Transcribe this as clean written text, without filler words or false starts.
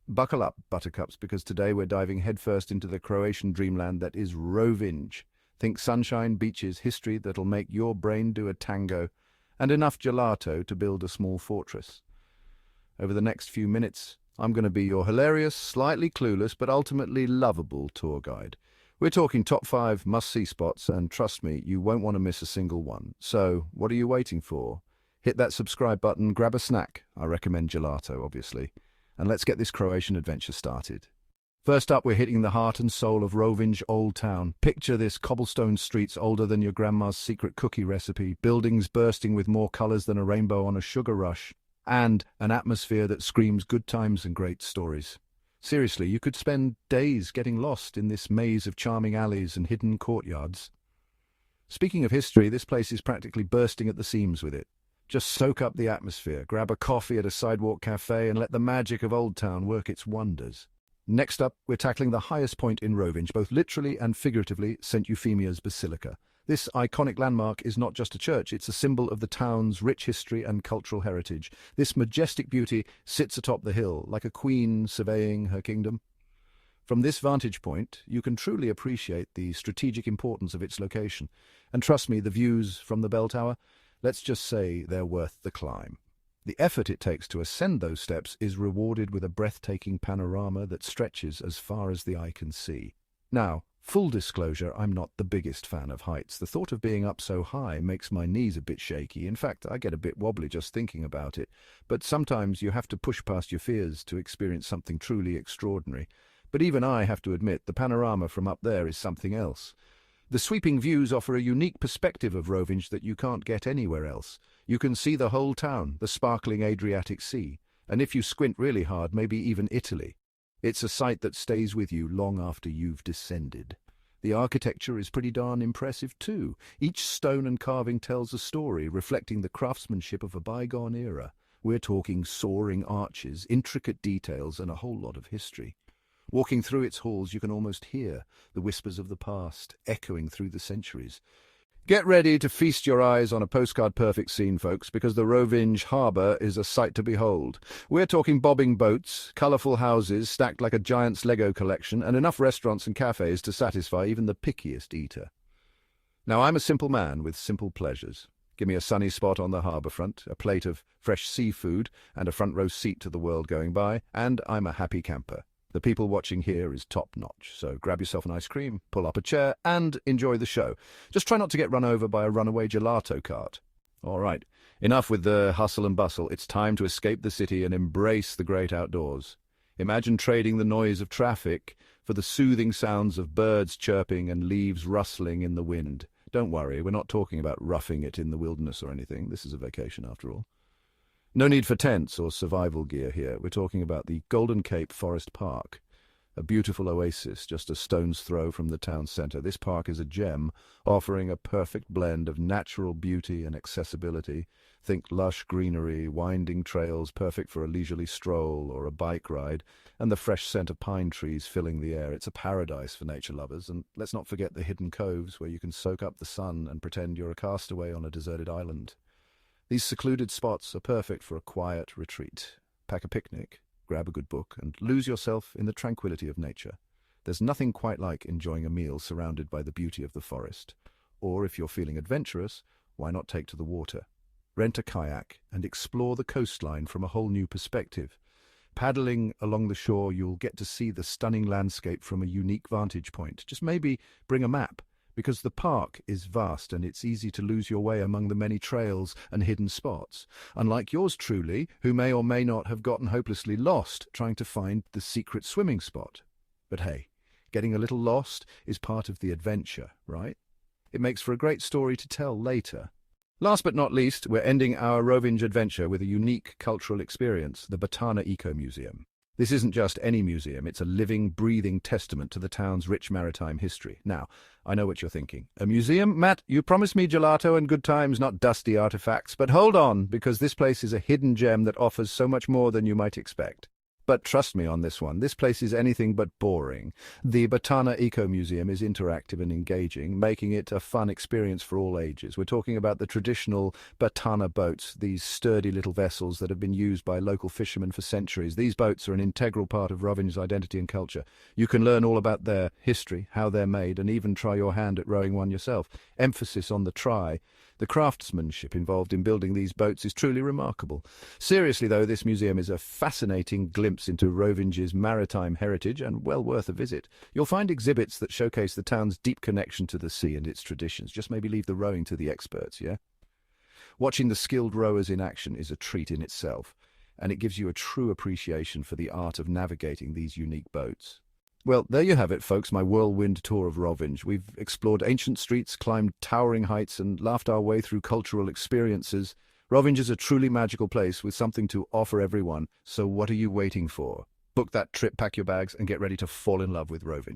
Buckle up, buttercups, because today we're diving headfirst into the Croatian dreamland that is Rovinj. Think sunshine, beaches, history that'll make your brain do a tango, and enough gelato to build a small fortress. Over the next few minutes, I'm going to be your hilarious, slightly clueless, but ultimately lovable tour guide. We're talking top 5 must-see spots, and trust me, you won't want to miss a single one. So, what are you waiting for? Hit that subscribe button, grab a snack. I recommend gelato, obviously. And let's get this Croatian adventure started. First up, we're hitting the heart and soul of Rovinj Old Town. Picture this: cobblestone streets older than your grandma's secret cookie recipe, buildings bursting with more colors than a rainbow on a sugar rush, and an atmosphere that screams good times and great stories. Seriously, you could spend days getting lost in this maze of charming alleys and hidden courtyards. Speaking of history, this place is practically bursting at the seams with it. Just soak up the atmosphere, grab a coffee at a sidewalk cafe, and let the magic of Old Town work its wonders. Next up, we're tackling the highest point in Rovinj, both literally and figuratively, St. Euphemia's Basilica. This iconic landmark is not just a church, it's a symbol of the town's rich history and cultural heritage. This majestic beauty sits atop the hill, like a queen surveying her kingdom. From this vantage point, you can truly appreciate the strategic importance of its location. And trust me, the views from the bell tower, let's just say they're worth the climb. The effort it takes to ascend those steps is rewarded with a breathtaking panorama that stretches as far as the eye can see. Now, full disclosure, I'm not the biggest fan of heights. The thought of being up so high makes my knees a bit shaky. In fact, I get a bit wobbly just thinking about it. But sometimes you have to push past your fears to experience something truly extraordinary. But even I have to admit, the panorama from up there is something else. The sweeping views offer a unique perspective of Rovinj that you can't get anywhere else. You can see the whole town, the sparkling Adriatic Sea, and if you squint really hard, maybe even Italy. It's a sight that stays with you long after you've descended. The architecture is pretty darn impressive too. Each stone and carving tells a story, reflecting the craftsmanship of a bygone era. We're talking soaring arches, intricate details, and a whole lot of history. Walking through its halls, you can almost hear the whispers of the past, echoing through the centuries. Get ready to feast your eyes on a postcard-perfect scene, folks, because the Rovinj harbour is a sight to behold. We're talking bobbing boats, colourful houses stacked like a giant's Lego collection, and enough restaurants and cafes to satisfy even the pickiest eater. Now, I'm a simple man with simple pleasures. Give me a sunny spot on the harbour front, a plate of fresh seafood, and a front-row seat to the world going by, and I'm a happy camper. The people watching here is top-notch, so grab yourself an ice cream, pull up a chair, and enjoy the show. Just try not to get run over by a runaway gelato cart. All right, enough with the hustle and bustle. It's time to escape the city and embrace the great outdoors. Imagine trading the noise of traffic for the soothing sounds of birds chirping and leaves rustling in the wind. Don't worry, we're not talking about roughing it in the wilderness or anything. This is a vacation, after all. No need for tents or survival gear here. We're talking about the Golden Cape Forest Park, a beautiful oasis just a stone's throw from the town centre. This park is a gem, offering a perfect blend of natural beauty and accessibility. Think lush greenery, winding trails perfect for a leisurely stroll or a bike ride, and the fresh scent of pine trees filling the air. It's a paradise for nature lovers, and let's not forget the hidden coves where you can soak up the sun and pretend you're a castaway on a deserted island. These secluded spots are perfect for a quiet retreat. Pack a picnic, grab a good book, and lose yourself in the tranquility of nature. There's nothing quite like enjoying a meal surrounded by the beauty of the forest. Or if you're feeling adventurous, why not take to the water? Rent a kayak and explore the coastline from a whole new perspective. Paddling along the shore, you'll get to see the stunning landscape from a unique vantage point. Just maybe bring a map, because the park is vast and it's easy to lose your way among the many trails and hidden spots, unlike yours truly, who may or may not have gotten hopelessly lost trying to find the secret swimming spot. But hey, getting a little lost is part of the adventure, right? It makes for a great story to tell later. Last but not least, we're ending our Rovinj adventure with a unique cultural experience, the Batana Eco Museum. This isn't just any museum, it's a living, breathing testament to the town's rich maritime history. Now, I know what you're thinking. A museum? Matt, you promised me gelato and good times, not dusty artifacts. But hold on, because this place is a hidden gem that offers so much more than you might expect. But trust me on this one, this place is anything but boring. The Batana Eco Museum is interactive and engaging, making it a fun experience for all ages. We're talking about the traditional Batana boats, these sturdy little vessels that have been used by local fishermen for centuries. These boats are an integral part of Rovinj's identity and culture. You can learn all about their history, how they're made, and even try your hand at rowing one yourself. Emphasis on the try. The craftsmanship involved in building these boats is truly remarkable. Seriously, though, this museum is a fascinating glimpse into Rovinj's maritime heritage and well worth a visit. You'll find exhibits that showcase the town's deep connection to the sea and its traditions. Just maybe leave the rowing to the experts, yeah? Watching the skilled rowers in action is a treat in itself, and it gives you a true appreciation for the art of navigating these unique boats. Well, there you have it, folks, my whirlwind tour of Rovinj. We've explored ancient streets, climbed towering heights, and laughed our way through cultural experiences. Rovinj is a truly magical place with something to offer everyone, so what are you waiting for? Book that trip, pack your bags, and get ready to fall in love with Rovinj.